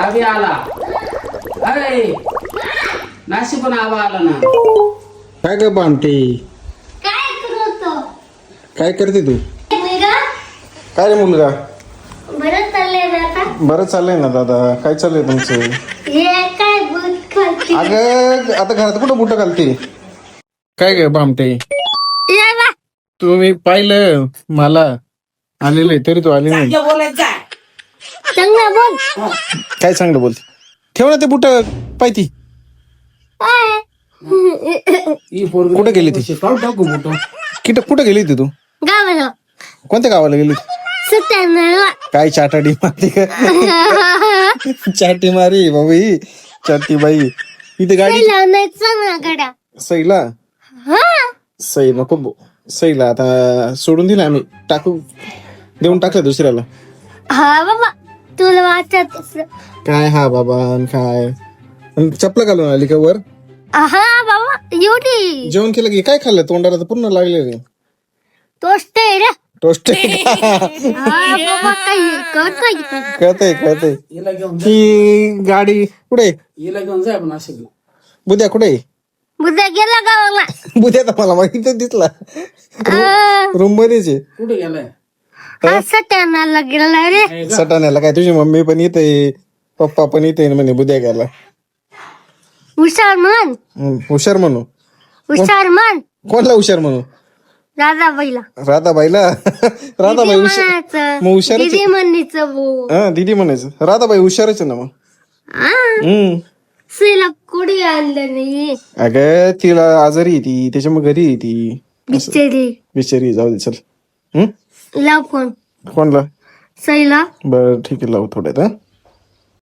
आवी आला. अरे नाशी पण आवा आला ना. काय ग बामटे, काय करतो काय करते तू? मुलगा? काय रे मुलगा? बरं चाललंय ना आता? बरं चाललंय ना दादा, काय चाललंय तुमचं? हे काय बूट खाते? अगं आता घरात कुठं बुट घालते? काय ग बामटे, ये बा. तुम्ही पाहिलं मला आलेलं तरी तू आली नाही. बोलायचं चांगलं बोल. काय चांगलं बोलते? ठेव ना ते बुट पाहिती. काय? कुठं गेली ती? टाकू मोठं. कुठं गेली ती तू? गावाला कोणत्या गावाला गेली? सुट्ट्यांना. काय चाटाडी मारते का? चाटी मारी बाबा ही चाटी बाई. इथे गाडी लावण्याचं ना गड्या. सईला हा सई नको सईला आता सोडून दिला आम्ही, टाकू देऊन टाकलं दुसऱ्याला. हा बाबा, तुला वाटत असं. काय हा बाबा अन काय अन चपला घालून आली का वर? हा बाबा, एवढी जेवण केलं की काय खाल्लं? तोंडाला तर पूर्ण लागले. टोस्ट आहे रे. टोस्ट. हा बाबा, काही करतोय. कळतंय हिला घेऊन जा. ही गाडी कुठे? हिला घेऊन जाय आपण असे. बुद्या कुठे? बुद्धा गेला गावाला. बुद्या तर मला माहिती दिसला रूम मध्येच आहे. कुठे गेलाय? हा सट्ट्यांना गेला रे. सटाण्याला काय तुझी मम्मी पण येते, पप्पा पण येते म्हणे बुद्या गेला. हुशार म्हण. हुशार म्हणू? हुशार म्हण. कोणला हुशार म्हणू? राधाबाईला. राधाबाईला? राधाबाई हुशार म्हणायचं. मग हुशारच दीदी म्हणणीचं बो. हा दीदी म्हणायचं. राधाबाई हुशारच आहे ना मग. हम्म. सुईला कुठे आणलं नाही. अगं तिला आजारी आहे ती, त्याच्यामुळे घरी आहे ती. बिचारी. बिचारी जाऊ दे चल. हम्म. लाव फोन कोणला? सईला. बरं ठीक आहे लावू थोड्यात. हा